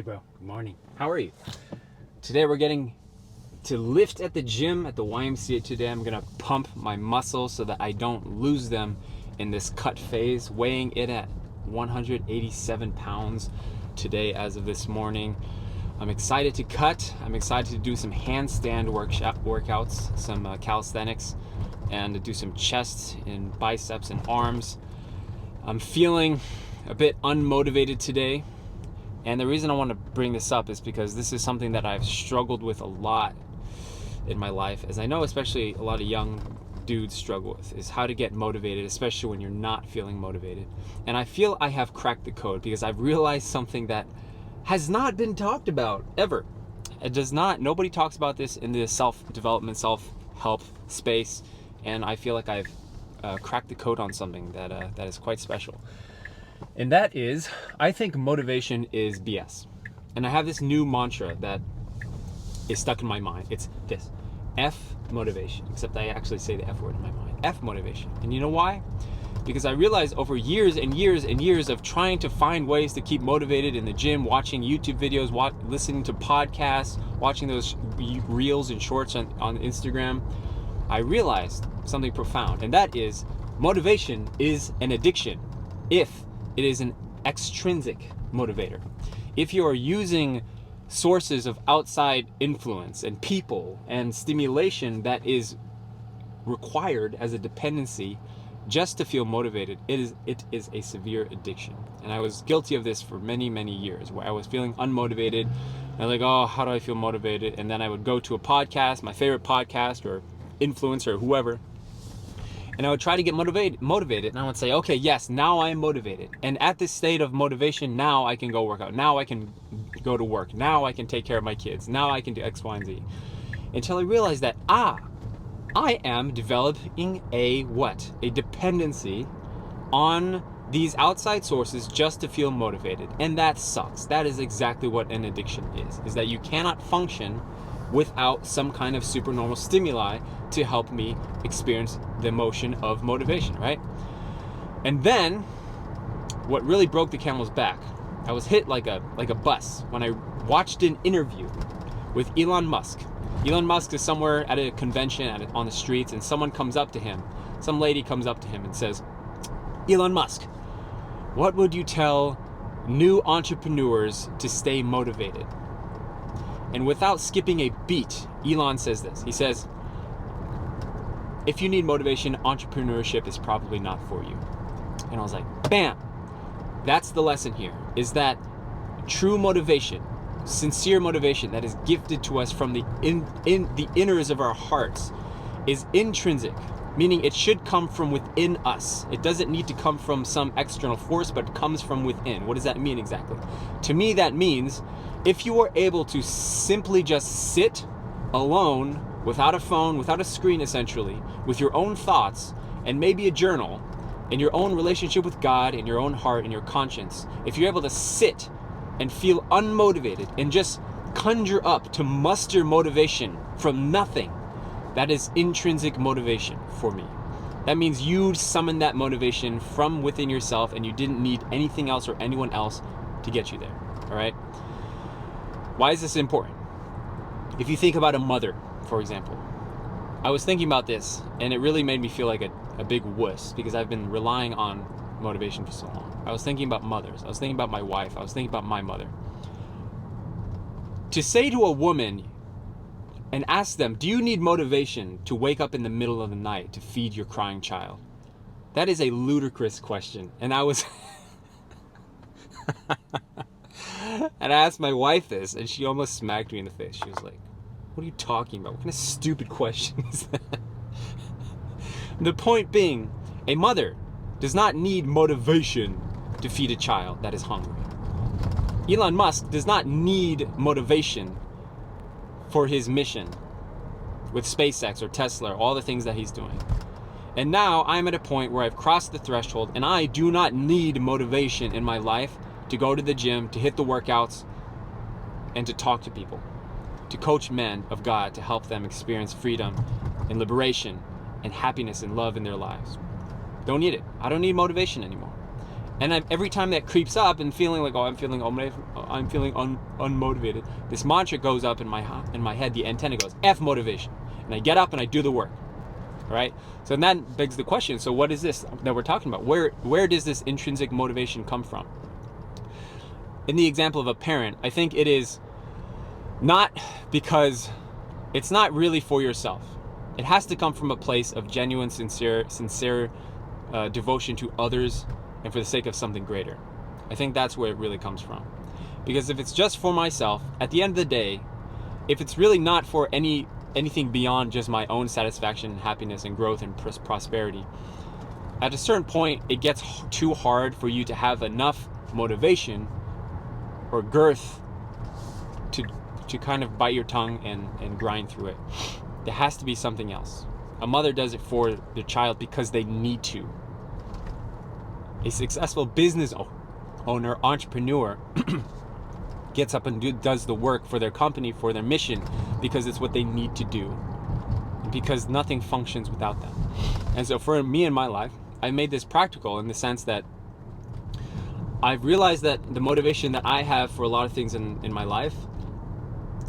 bro. Good morning. How are you? Today we're getting to lift at the gym at the YMCA today. I'm gonna pump my muscles so that I don't lose them in this cut phase, weighing it at 187 pounds today as of this morning. I'm excited to cut. I'm excited to do some handstand workouts, some calisthenics, and to do some chest and biceps and arms. I'm feeling a bit unmotivated today. And the reason I want to bring this up is because this is something that I've struggled with a lot in my life, as I know especially a lot of young dudes struggle with, is how to get motivated, especially when you're not feeling motivated. And I feel I have cracked the code because I've realized something that has not been talked about ever. Nobody talks about this in the self-development, self-help space, and I feel like I've cracked the code on something that is quite special. And that is, I think motivation is BS. And I have this new mantra that is stuck in my mind. It's this: F motivation. Except I actually say the F word in my mind. F motivation. And you know why? Because I realized over years and years and years of trying to find ways to keep motivated in the gym, watching YouTube videos, listening to podcasts, watching those reels and shorts on Instagram, I realized something profound. And that is, motivation is an addiction if it is an extrinsic motivator. If you are using sources of outside influence and people and stimulation that is required as a dependency just to feel motivated, it is a severe addiction. And I was guilty of this for many, many years, where I was feeling unmotivated and like, oh, how do I feel motivated? And then I would go to a podcast, my favorite podcast or influencer or whoever, and I would try to get motivated, and I would say, okay, yes, now I am motivated. And at this state of motivation, now I can go work out. Now I can go to work. Now I can take care of my kids. Now I can do X, Y, and Z. Until I realized that, I am developing a dependency on these outside sources just to feel motivated. And that sucks. That is exactly what an addiction is that you cannot function without some kind of supernormal stimuli to help me experience the emotion of motivation, right? And then what really broke the camel's back, I was hit like a bus when I watched an interview with Elon Musk. Elon Musk is somewhere at a convention on the streets, and some lady comes up to him and says, Elon Musk, what would you tell new entrepreneurs to stay motivated? And without skipping a beat, Elon says this. He says, if you need motivation, entrepreneurship is probably not for you. And I was like, bam! That's the lesson here, is that true motivation, sincere motivation that is gifted to us from the inners of our hearts is intrinsic, meaning it should come from within us. It doesn't need to come from some external force, but it comes from within. What does that mean exactly? To me, that means if you are able to simply just sit alone, without a phone, without a screen essentially, with your own thoughts and maybe a journal, in your own relationship with God, in your own heart, in your conscience, if you're able to sit and feel unmotivated and just conjure up to muster motivation from nothing, that is intrinsic motivation for me. That means you summoned that motivation from within yourself and you didn't need anything else or anyone else to get you there, all right? Why is this important? If you think about a mother, for example, I was thinking about this and it really made me feel like a big wuss because I've been relying on motivation for so long. I was thinking about mothers. I was thinking about my wife. I was thinking about my mother. To say to a woman and ask them, do you need motivation to wake up in the middle of the night to feed your crying child? That is a ludicrous question. And I was... And I asked my wife this, and she almost smacked me in the face. She was like, what are you talking about? What kind of stupid question is that? The point being, a mother does not need motivation to feed a child that is hungry. Elon Musk does not need motivation for his mission with SpaceX or Tesla or all the things that he's doing. And now I'm at a point where I've crossed the threshold and I do not need motivation in my life to go to the gym, to hit the workouts, and to talk to people, to coach men of God, to help them experience freedom and liberation and happiness and love in their lives. Don't need it. I don't need motivation anymore. And every time that creeps up and feeling like, oh, I'm feeling unmotivated, this mantra goes up in my head. The antenna goes, F motivation. And I get up and I do the work. All right? So that begs the question, so what is this that we're talking about? Where does this intrinsic motivation come from? In the example of a parent, I think it is not because it's not really for yourself. It has to come from a place of genuine, sincere devotion to others and for the sake of something greater. I think that's where it really comes from. Because if it's just for myself, at the end of the day, if it's really not for anything beyond just my own satisfaction and happiness and growth and prosperity, at a certain point, it gets too hard for you to have enough motivation or girth to kind of bite your tongue and grind through it. There has to be something else. A mother does it for the child because they need to. A successful business owner, entrepreneur, gets up and does the work for their company, for their mission, because it's what they need to do. And because nothing functions without them. And so for me in my life, I made this practical in the sense that I've realized that the motivation that I have for a lot of things in my life,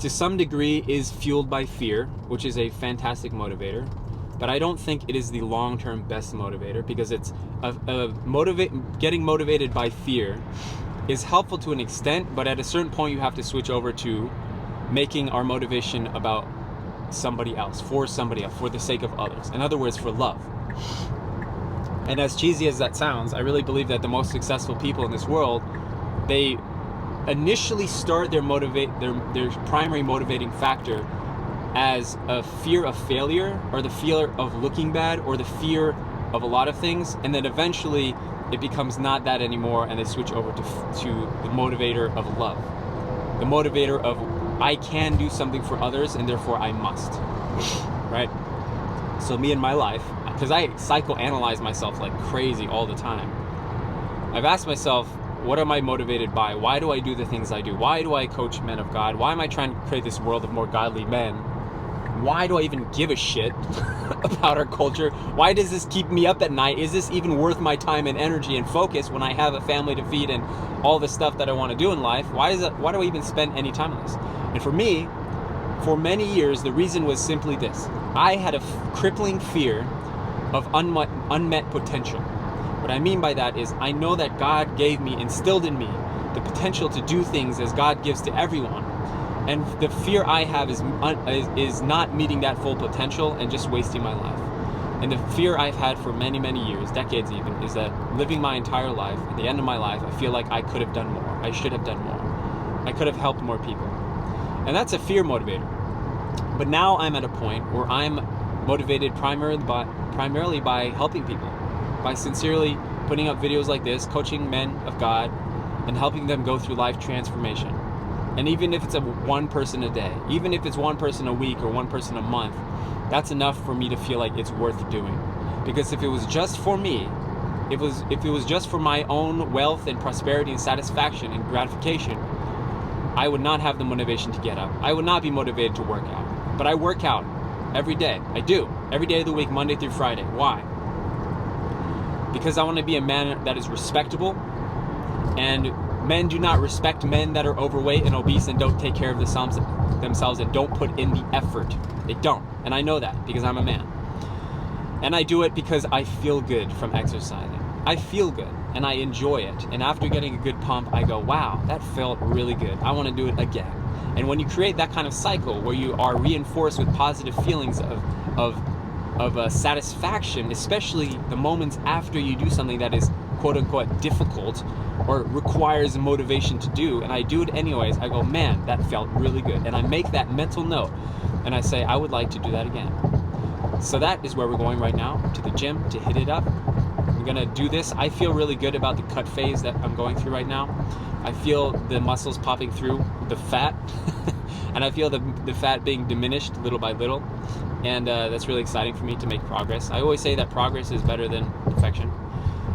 to some degree, is fueled by fear, which is a fantastic motivator. But I don't think it is the long-term best motivator, because it's getting motivated by fear is helpful to an extent, but at a certain point you have to switch over to making our motivation about somebody else, for the sake of others. In other words, for love. And as cheesy as that sounds, I really believe that the most successful people in this world, they initially start their primary motivating factor as a fear of failure, or the fear of looking bad, or the fear of a lot of things, and then eventually it becomes not that anymore, and they switch over to the motivator of love, the motivator of I can do something for others and therefore I must, right? So me in my life, because I psychoanalyze myself like crazy all the time, I've asked myself, what am I motivated by? Why do I do the things I do? Why do I coach men of God? Why am I trying to create this world of more godly men? Why do I even give a shit about our culture? Why does this keep me up at night? Is this even worth my time and energy and focus when I have a family to feed and all the stuff that I want to do in life? Why do I even spend any time on this? And for me, for many years, the reason was simply this. I had a crippling fear of unmet potential. What I mean by that is I know that God instilled in me the potential to do things as God gives to everyone. And the fear I have is not meeting that full potential and just wasting my life. And the fear I've had for many, many years, decades even, is that living my entire life, at the end of my life, I feel like I could have done more. I should have done more. I could have helped more people. And that's a fear motivator. But now I'm at a point where I'm motivated primarily by helping people, by sincerely putting up videos like this, coaching men of God, and helping them go through life transformation. And even if it's one person a day, even if it's one person a week or one person a month, that's enough for me to feel like it's worth doing. Because if it was just for me, if it was just for my own wealth and prosperity and satisfaction and gratification, I would not have the motivation to get up. I would not be motivated to work out. But I work out every day. I do. Every day of the week, Monday through Friday. Why? Because I want to be a man that is respectable, and men do not respect men that are overweight and obese and don't take care of themselves and don't put in the effort. They don't. And I know that because I'm a man. And I do it because I feel good from exercising. I feel good and I enjoy it. And after getting a good pump, I go, wow, that felt really good. I want to do it again. And when you create that kind of cycle where you are reinforced with positive feelings of satisfaction, especially the moments after you do something that is quote unquote difficult or requires motivation to do, and I do it anyways, I go, man, that felt really good. And I make that mental note and I say, I would like to do that again. So that is where we're going right now, to the gym, to hit it up. I'm gonna do this. I feel really good about the cut phase that I'm going through right now. I feel the muscles popping through the fat and I feel the fat being diminished little by little, and that's really exciting for me to make progress. I always say that progress is better than perfection.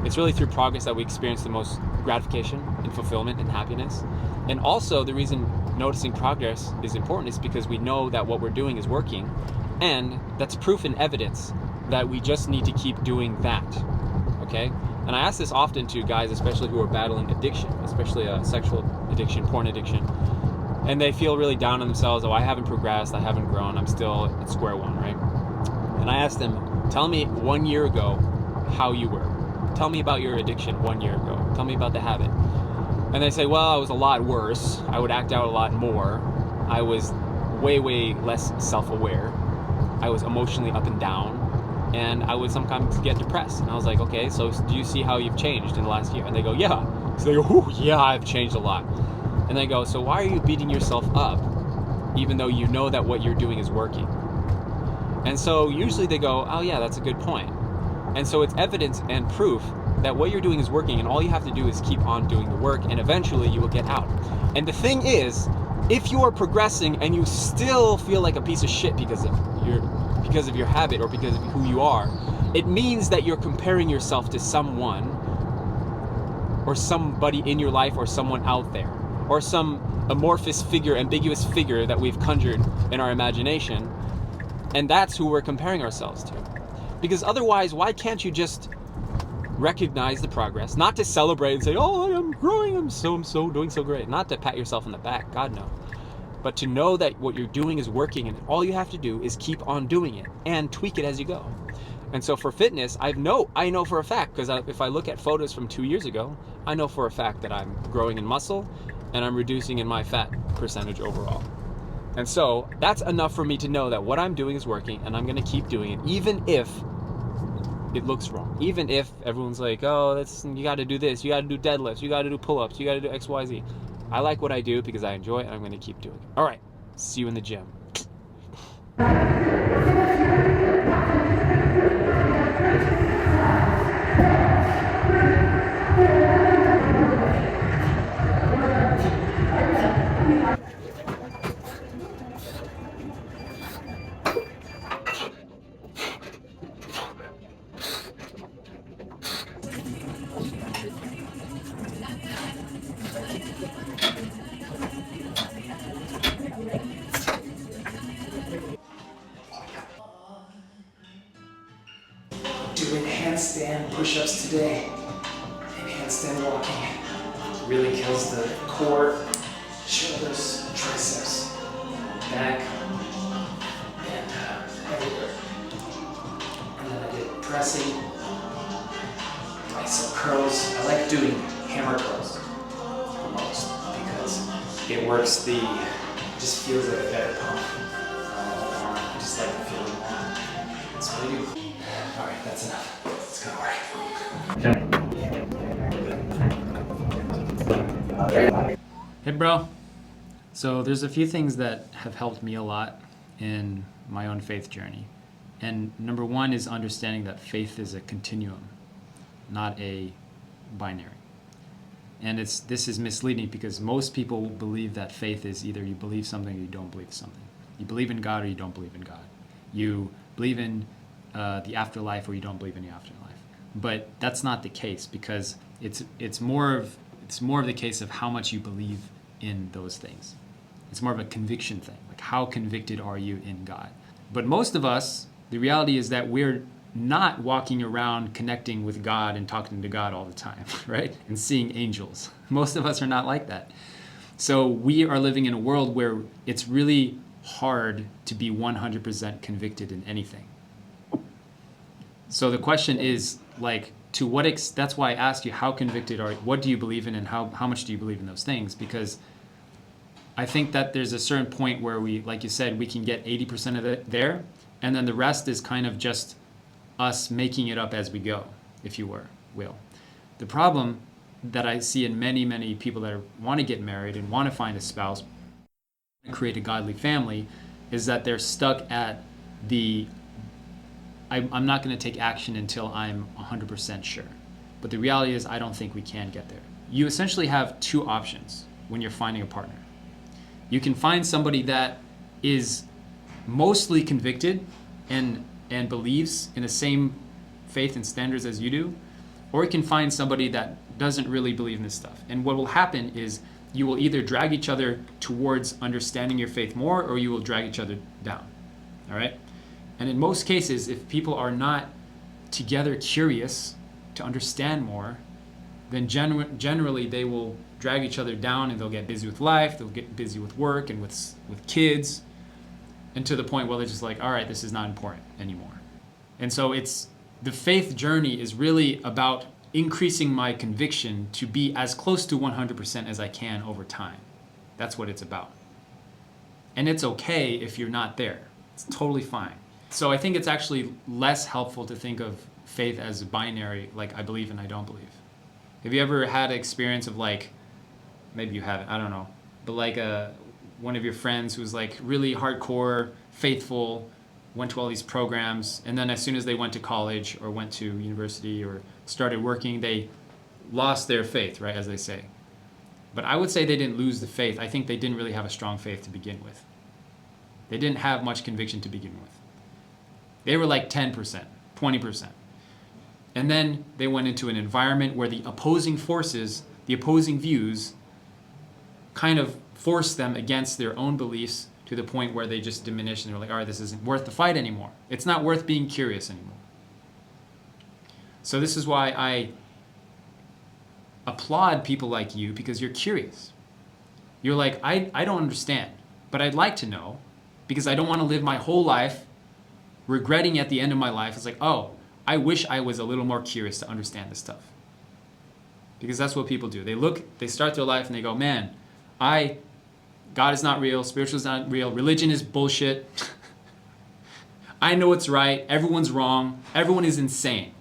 It's really through progress that we experience the most gratification and fulfillment and happiness. And also the reason noticing progress is important is because we know that what we're doing is working, and that's proof and evidence that we just need to keep doing that, okay? And I ask this often to guys, especially who are battling addiction, especially sexual addiction, porn addiction, and they feel really down on themselves. Oh, I haven't progressed, I haven't grown, I'm still at square one, right? And I ask them, tell me 1 year ago how you were. Tell me about your addiction 1 year ago. Tell me about the habit. And they say, well, I was a lot worse. I would act out a lot more. I was way, way less self-aware. I was emotionally up and down. And I would sometimes get depressed. And I was like, okay, so do you see how you've changed in the last year? And they go, yeah. So they go, oh, yeah, I've changed a lot. And they go, so why are you beating yourself up even though you know that what you're doing is working? And so usually they go, oh yeah, that's a good point. And so it's evidence and proof that what you're doing is working, and all you have to do is keep on doing the work, and eventually you will get out. And the thing is, if you are progressing and you still feel like a piece of shit because of your habit or because of who you are, it means that you're comparing yourself to someone or somebody in your life or someone out there, or some amorphous figure, ambiguous figure that we've conjured in our imagination, and that's who we're comparing ourselves to. Because otherwise, why can't you just recognize the progress, not to celebrate and say, oh, I'm growing, I'm so doing so great, not to pat yourself on the back, God no, but to know that what you're doing is working, and all you have to do is keep on doing it and tweak it as you go. And so for fitness, I know for a fact, because if I look at photos from 2 years ago, I know for a fact that I'm growing in muscle and I'm reducing in my fat percentage overall. And so that's enough for me to know that what I'm doing is working, and I'm going to keep doing it, even if it looks wrong. Even if everyone's like, oh, you got to do this, you got to do deadlifts, you got to do pull-ups, you got to do X, Y, Z. I like what I do because I enjoy it, and I'm going to keep doing it. All right, see you in the gym. Doing handstand push-ups today and handstand walking. Really kills the core, shoulders, triceps, back, and everywhere. And then I did pressing, bicep curls. I like doing hammer curls the most because it works it just feels like a better pump. I just like the feeling more. That's what I do. Alright, that's enough. It's gonna work. Hey bro, so there's a few things that have helped me a lot in my own faith journey. And number one is understanding that faith is a continuum, not a binary. And this is misleading because most people believe that faith is either you believe something or you don't believe something. You believe in God or you don't believe in God. You believe in the afterlife or you don't believe in the afterlife. But that's not the case, because it's more of the case of how much you believe in those things. It's more of a conviction thing, like how convicted are you in God. But most of us, the reality is that we're not walking around connecting with God and talking to God all the time, right? And seeing angels. Most of us are not like that. So we are living in a world where it's really hard to be 100% convicted in anything. So the question is, like, to what extent, that's why I asked you, how convicted are you? What do you believe in, and how much do you believe in those things? Because I think that there's a certain point where we, like you said, we can get 80% of it there, and then the rest is kind of just us making it up as we go, if you will. The problem that I see in many, many people that want to get married and want to find a spouse, create a godly family, is that they're stuck at I'm not going to take action until I'm 100% sure. But the reality is I don't think we can get there. You essentially have two options when you're finding a partner. You can find somebody that is mostly convicted and believes in the same faith and standards as you do, or you can find somebody that doesn't really believe in this stuff. And what will happen is you will either drag each other towards understanding your faith more, or you will drag each other down. All right? And in most cases, if people are not together curious to understand more, then generally they will drag each other down, and they'll get busy with life, they'll get busy with work and with kids, and to the point where they're just like, all right, this is not important anymore. And so the faith journey is really about increasing my conviction to be as close to 100% as I can over time. That's what it's about. And it's okay if you're not there. It's totally fine. So I think it's actually less helpful to think of faith as a binary, like I believe and I don't believe. Have you ever had an experience of like, maybe you haven't, I don't know, but like one of your friends who's like really hardcore, faithful, went to all these programs, and then as soon as they went to college or went to university or started working, they lost their faith, right, as they say. But I would say they didn't lose the faith. I think they didn't really have a strong faith to begin with. They didn't have much conviction to begin with. They were like 10%, 20%. And then they went into an environment where the opposing forces, the opposing views, kind of forced them against their own beliefs to the point where they just diminished and they're like, all right, this isn't worth the fight anymore. It's not worth being curious anymore. So this is why I applaud people like you, because you're curious. You're like, I don't understand, but I'd like to know, because I don't want to live my whole life regretting at the end of my life. It's like, oh, I wish I was a little more curious to understand this stuff. Because that's what people do. They start their life and they go, man, God is not real, spiritual is not real, religion is bullshit. I know it's right, everyone's wrong, everyone is insane.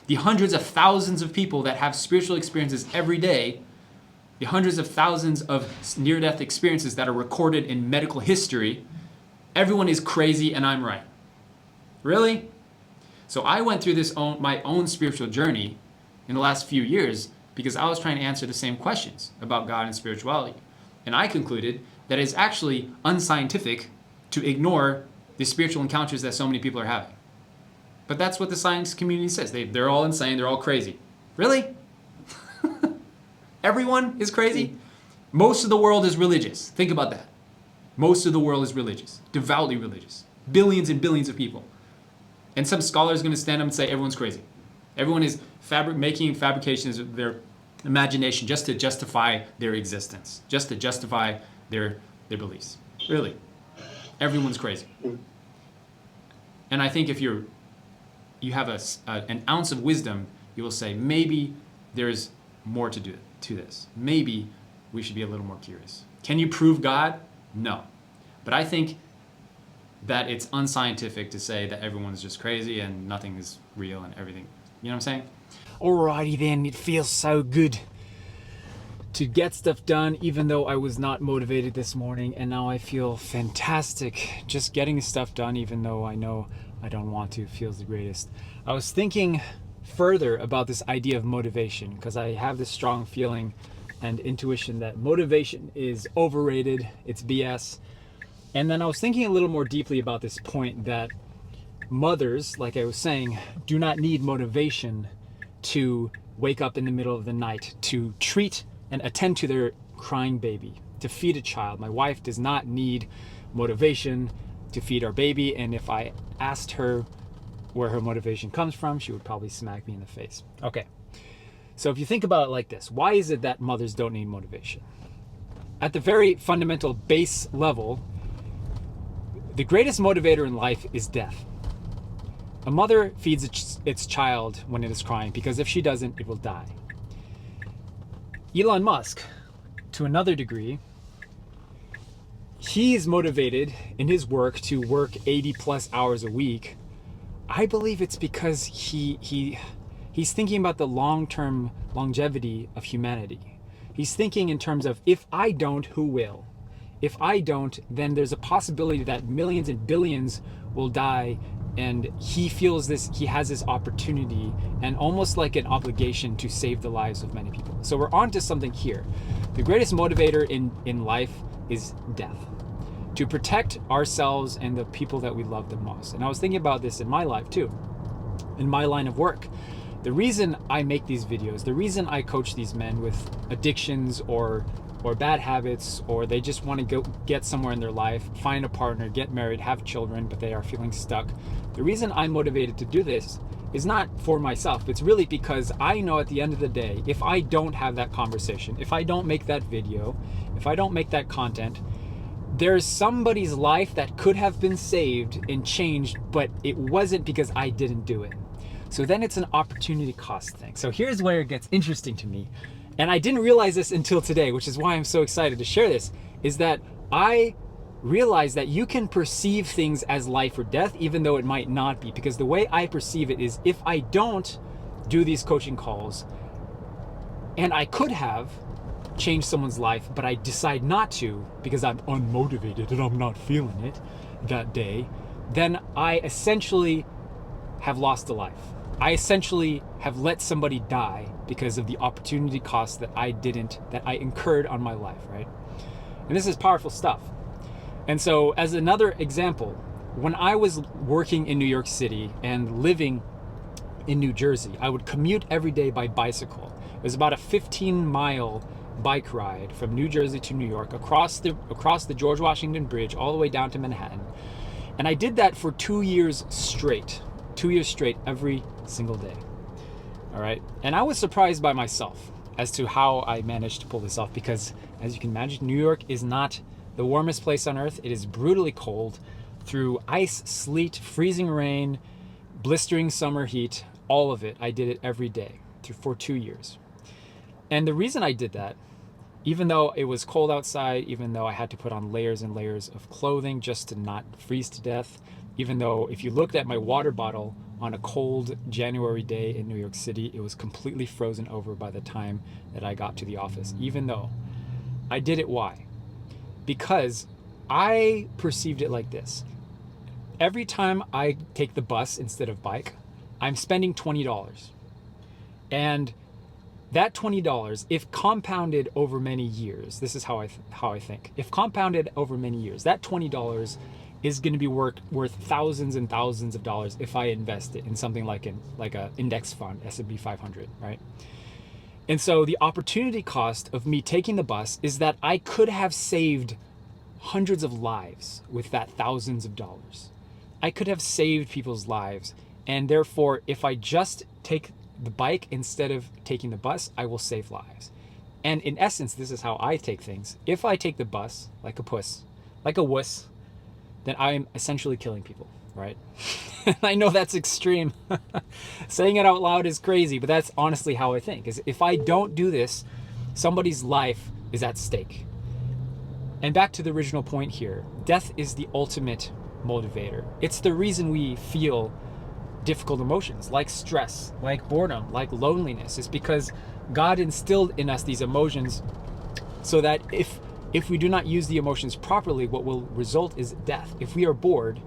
The hundreds of thousands of people that have spiritual experiences every day, the hundreds of thousands of near-death experiences that are recorded in medical history, everyone is crazy and I'm right. Really? So I went through my own spiritual journey in the last few years because I was trying to answer the same questions about God and spirituality. And I concluded that it's actually unscientific to ignore the spiritual encounters that so many people are having. But that's what the science community says. They're all insane, they're all crazy. Really? Everyone is crazy? Most of the world is religious. Think about that. Most of the world is religious, devoutly religious. Billions and billions of people. And some scholar is going to stand up and say everyone's crazy. Everyone is making fabrications of their imagination just to justify their existence, just to justify their beliefs. Really. Everyone's crazy. And I think if you have an ounce of wisdom, you will say, maybe there's more to this. Maybe we should be a little more curious. Can you prove God? No. But I think that it's unscientific to say that everyone's just crazy and nothing is real and everything. You know what I'm saying? Alrighty then, it feels so good to get stuff done, even though I was not motivated this morning, and now I feel fantastic just getting stuff done, even though I know I don't want to. It feels the greatest. I was thinking further about this idea of motivation, because I have this strong feeling and intuition that motivation is overrated, it's BS. And then I was thinking a little more deeply about this point that mothers, like I was saying, do not need motivation to wake up in the middle of the night, to treat and attend to their crying baby, to feed a child. My wife does not need motivation to feed our baby, and if I asked her where her motivation comes from, she would probably smack me in the face. Okay, so if you think about it like this, why is it that mothers don't need motivation? At the very fundamental base level, the greatest motivator in life is death. A mother feeds its child when it is crying, because if she doesn't, it will die. Elon Musk, to another degree, he is motivated in his work to work 80 plus hours a week. I believe it's because he's thinking about the long-term longevity of humanity. He's thinking in terms of, if I don't, who will? If I don't, then there's a possibility that millions and billions will die, and he feels he has this opportunity and almost like an obligation to save the lives of many people. So we're on to something here. The greatest motivator in life is death. To protect ourselves and the people that we love the most. And I was thinking about this in my life too, in my line of work. The reason I make these videos, the reason I coach these men with addictions or bad habits, or they just want to go get somewhere in their life, find a partner, get married, have children, but they are feeling stuck. The reason I'm motivated to do this is not for myself. It's really because I know at the end of the day, if I don't have that conversation, if I don't make that video, if I don't make that content, there's somebody's life that could have been saved and changed, but it wasn't because I didn't do it. So then it's an opportunity cost thing. So here's where it gets interesting to me. And I didn't realize this until today, which is why I'm so excited to share this, is that I realize that you can perceive things as life or death, even though it might not be. Because the way I perceive it is, if I don't do these coaching calls, and I could have changed someone's life, but I decide not to because I'm unmotivated and I'm not feeling it that day, then I essentially have lost a life. I essentially have let somebody die because of the opportunity cost that I incurred on my life, right? And this is powerful stuff. And so as another example, when I was working in New York City and living in New Jersey, I would commute every day by bicycle. It was about a 15-mile bike ride from New Jersey to New York, across the George Washington Bridge, all the way down to Manhattan. And I did that for 2 years straight. 2 years straight, every single day. All right. And I was surprised by myself as to how I managed to pull this off, because as you can imagine, New York is not the warmest place on earth. It is brutally cold, through ice, sleet, freezing rain, blistering summer heat, all of it. I did it every day for 2 years. And the reason I did that, even though it was cold outside, even though I had to put on layers and layers of clothing just to not freeze to death, even though if you looked at my water bottle on a cold January day in New York City, it was completely frozen over by the time that I got to the office. Even though I did it, why? Because I perceived it like this. Every time I take the bus instead of bike, I'm spending $20. And that $20, if compounded over many years, this is how I think. If compounded over many years, that $20 is going to be worth thousands and thousands of dollars if I invest it in something like a index fund, S&P 500, right? And so the opportunity cost of me taking the bus is that I could have saved hundreds of lives with that thousands of dollars. I could have saved people's lives. And therefore, if I just take the bike instead of taking the bus, I will save lives. And in essence, this is how I take things. If I take the bus like a puss, like a wuss, then I am essentially killing people, right? I know that's extreme. Saying it out loud is crazy, but that's honestly how I think. Is if I don't do this, somebody's life is at stake. And back to the original point here, death is the ultimate motivator. It's the reason we feel difficult emotions like stress, like boredom, like loneliness. It's because God instilled in us these emotions so that if we do not use the emotions properly, what will result is death. If we are bored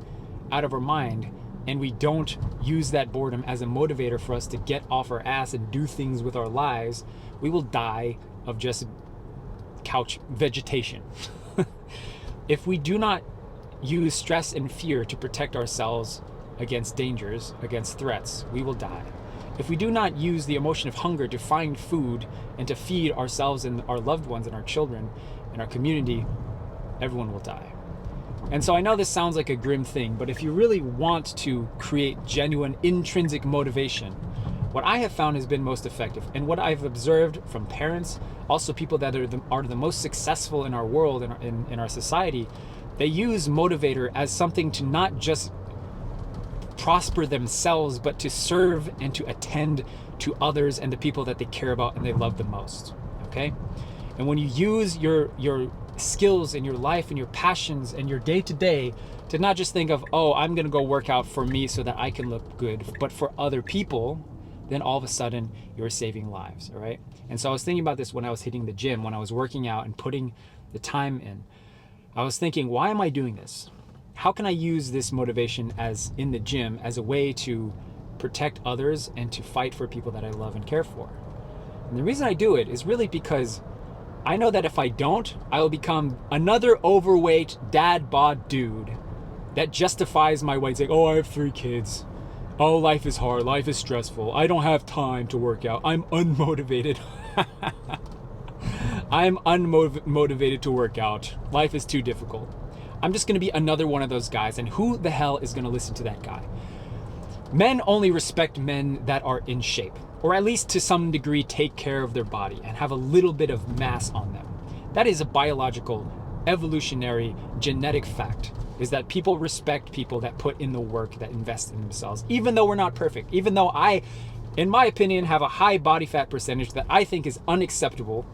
out of our mind and we don't use that boredom as a motivator for us to get off our ass and do things with our lives, we will die of just couch vegetation. If we do not use stress and fear to protect ourselves against dangers, against threats, we will die. If we do not use the emotion of hunger to find food and to feed ourselves and our loved ones and our children and our community, everyone will die. And so I know this sounds like a grim thing, but if you really want to create genuine intrinsic motivation, what I have found has been most effective, and what I've observed from parents, also people that are the most successful in our world, in our society, they use motivator as something to not just prosper themselves, but to serve and to attend to others and the people that they care about and they love the most. Okay? And when you use your skills and your life and your passions and your day-to-day to not just think of, oh, I'm gonna go work out for me so that I can look good, but for other people, then all of a sudden you're saving lives. All right? And so I was thinking about this when I was hitting the gym, when I was working out and putting the time in. I was thinking, why am I doing this? How can I use this motivation as in the gym as a way to protect others and to fight for people that I love and care for? And the reason I do it is really because I know that if I don't, I will become another overweight dad bod dude that justifies my weight, saying, oh, I have 3 kids. Oh, life is hard. Life is stressful. I don't have time to work out. I'm unmotivated. I'm unmotivated to work out. Life is too difficult. I'm just going to be another one of those guys. And who the hell is going to listen to that guy? Men only respect men that are in shape, or at least to some degree take care of their body and have a little bit of mass on them. That is a biological, evolutionary, genetic fact, is that people respect people that put in the work, that invest in themselves, even though we're not perfect, even though I, in my opinion, have a high body fat percentage that I think is unacceptable.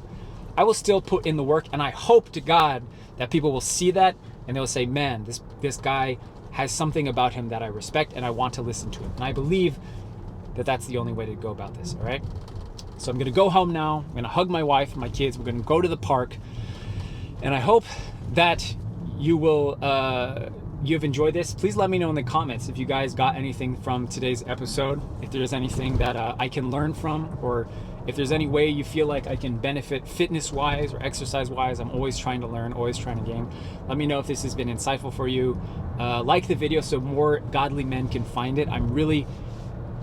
I will still put in the work, and I hope to God that people will see that and they'll say, man, this guy has something about him that I respect and I want to listen to him. And I believe that that's the only way to go about this, all right? So I'm gonna go home now. I'm gonna hug my wife and my kids. We're gonna go to the park. And I hope that you will, you've enjoyed this. Please let me know in the comments if you guys got anything from today's episode, if there's anything that I can learn from, or if there's any way you feel like I can benefit fitness-wise or exercise-wise. I'm always trying to learn, always trying to gain. Let me know if this has been insightful for you. Like the video so more godly men can find it. I'm really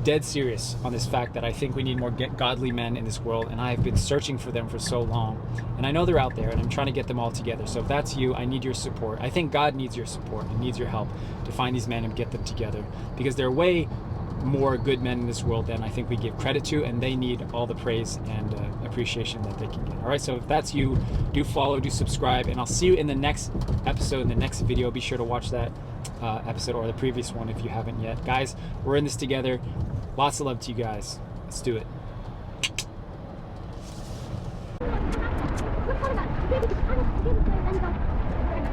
dead serious on this fact that I think we need more godly men in this world, and I've been searching for them for so long, and I know they're out there, and I'm trying to get them all together. So if that's you, I need your support. I think God needs your support and needs your help to find these men and get them together, because there are way more good men in this world than I think we give credit to, and they need all the praise and appreciation that they can get. All right, so if that's you, do follow, do subscribe, and I'll see you in the next episode, in the next video. Be sure to watch that episode or the previous one if you haven't yet. Guys, we're in this together. Lots of love to you guys. Let's do it.